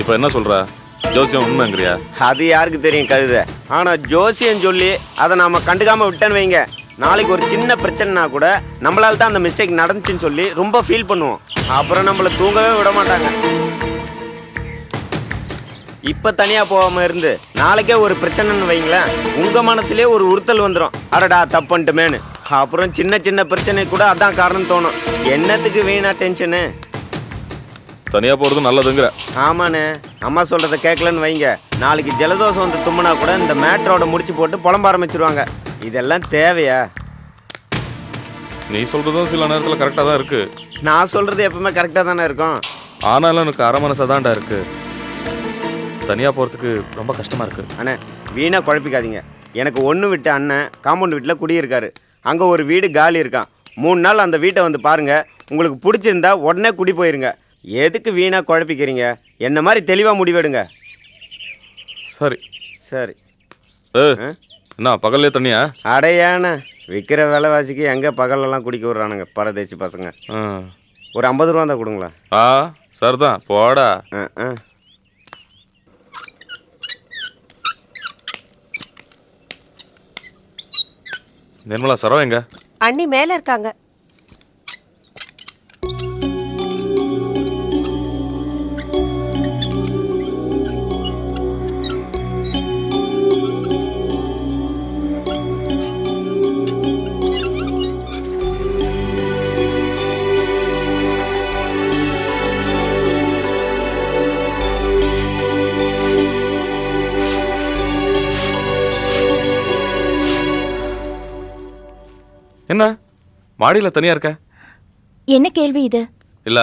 இப்போ என்ன சொல்ற? ஜோசியம் உண்மைங்கிறியா? அது யாருக்கு தெரியும் கழுத. ஆனால் ஜோசியம் சொல்லி அதை நாம் கண்டுக்காமல் விட்டேன்னு வைங்க, நாளைக்கு ஒரு சின்ன பிரச்சனைனா கூட நம்மளால தான் அந்த மிஸ்டேக் நடந்துச்சுன்னு சொல்லி ரொம்ப ஃபீல் பண்ணுவோம். அப்புறம் நம்மளை தூங்கவே விட மாட்டாங்க. இப்போ தனியாக போகாமல் இருந்து நாளைக்கே ஒரு பிரச்சனைன்னு வைங்களேன், உங்கள் மனசுலேயே ஒரு உறுத்தல் வந்துடும், அடடா தப்புன்ட்டுமேனு. அப்புறம் சின்ன சின்ன பிரச்சனை கூட அதான் காரணம் தோணும். என்னத்துக்கு வீணா டென்ஷனு? தனியாக போகிறது நல்லதுங்கிற? ஆமாண்ணே, அம்மா சொல்கிறத கேட்கலன்னு வைங்க, நாளைக்கு ஜலதோஷம் வந்து தும்முனா கூட இந்த மேட்ரோட முடிச்சு போட்டு புலம்ப ஆரம்பிச்சிருவாங்க. இதெல்லாம் தேவையா? நீ சொல்கிறதும் சில நேரத்தில் கரெக்டாக தான் இருக்குது. நான் சொல்கிறது எப்பவுமே கரெக்டாக தானே இருக்கும். ஆனாலும் எனக்கு அரை மனசாக தான்டா இருக்குது. தனியாக போகிறதுக்கு ரொம்ப கஷ்டமாக இருக்குது. அண்ணே வீணாக குழப்பிக்காதீங்க. எனக்கு ஒன்று விட்ட அண்ணன் காம்பவுண்ட் வீட்டில் குடியிருக்காரு. அங்கே ஒரு வீடு காலி இருக்கான். 3 நாள் அந்த வீட்டை வந்து பாருங்கள். உங்களுக்கு பிடிச்சிருந்தா உடனே குடி போயிருங்க. எதுக்கு வீணாக குழப்பிக்கிறீங்க? என்ன மாதிரி தெளிவாக முடிவெடுங்க. சரி சரி. என்ன பகல்லே தண்ணியா? அடையாண்ணே, விற்கிற விலைவாசிக்கு எங்கே பகலெல்லாம் குடிக்க விட்றானுங்க பரதேசி பசங்க. ஒரு 50 ரூபா தான் கொடுங்களா? சரிதான் போடா. நிர்மலா சரவா எங்க? அண்ணி மேல இருக்காங்க. என்ன மாடியில் தனியா இருக்க? என்ன கேள்வி இது? இல்ல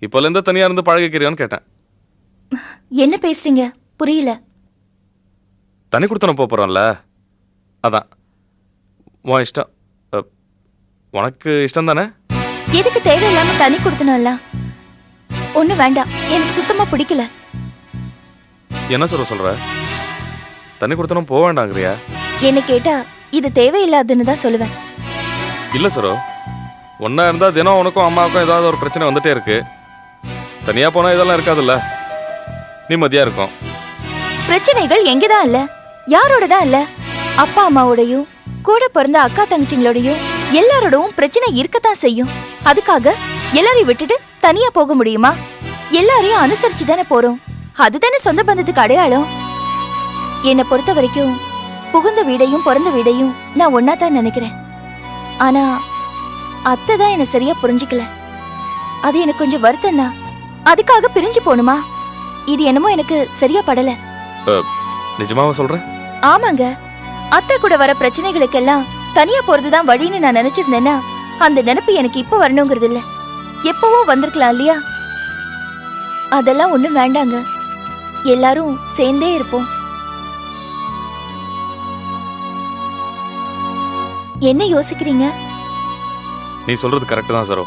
இப்போலேருந்து தனியா இருந்து பழகிக்கிறியான்னு கேட்டேன். என்ன பேசுறீங்க? புரியல. தனி கொடுத்தன போறோம்ல, அதான். உன் இஷ்டம். உனக்கு இஷ்டம் தானே? எதுக்கு தேவையில்லாம தனி கொடுத்தனம்ல? ஒண்ணு வேண்டாம், எனக்கு சுத்தமா பிடிக்கல. என்ன சொல்ற? தனி கொடுத்தனும் போக வேண்டாங்கிறியா? என்ன கேட்டா இது தேவையில்லாதுன்னு தான் சொல்லுவேன். இல்ல சரோ, ஒன்னா இருந்தா தினம் உனக்கும் அம்மாவுக்கும் ஏதாவது ஒரு பிரச்சனை வந்துட்டே இருக்கு. தனியா போனா இதெல்லாம் இருக்காதுல்ல, நிம்மதியா இருக்கும். பிரச்சனைகள் எங்கதான் இல்ல, யாரோட தான் இல்ல. அப்பா அம்மாவோடையும் கூட பிறந்த அக்கா தங்கச்சிங்களோடையும் எல்லாரோடவும் பிரச்சனை இருக்கத்தான் செய்யும். அதுக்காக எல்லாரையும் விட்டுட்டு தனியா போக முடியுமா? எல்லாரையும் அனுசரிச்சு தானே போறோம். அதுதானே சொந்த பந்தத்துக்கு அடையாளம். என்னை பொறுத்த வரைக்கும் புகுந்த வீடையும் பிறந்த வீடையும் நான் ஒன்னா தான் நினைக்கிறேன். ஆனா அத்தை தான் என்ன சரியா புரிஞ்சுக்கல. அது எனக்கு கொஞ்சம் வருத்தம் தான். அதுக்காக பிரிஞ்சு போணுமா? இது என்னமோ எனக்கு சரியா படல. நிஜமாவா சொல்ற? ஆமாங்க, அத்தை கூட வர பிரச்சனைகளுக்கெல்லாம் தனியா போறதுதான் வழின்னு நான் நினைச்சிருந்தேன்னா அந்த நினைப்பு எனக்கு இப்ப வரணுங்கிறது இல்ல, எப்பவோ வந்திருக்கலாம் இல்லையா? அதெல்லாம் ஒண்ணும் வேண்டாங்க, எல்லாரும் சேர்ந்தே இருப்போம். என்ன யோசிக்கிறீங்க? நீ சொல்றது கரெக்ட் தான் சரோ.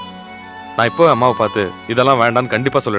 நான் இப்போ அம்மாவை பார்த்து இதெல்லாம் வேண்டான்னு கண்டிப்பா சொல்லிடுறேன்.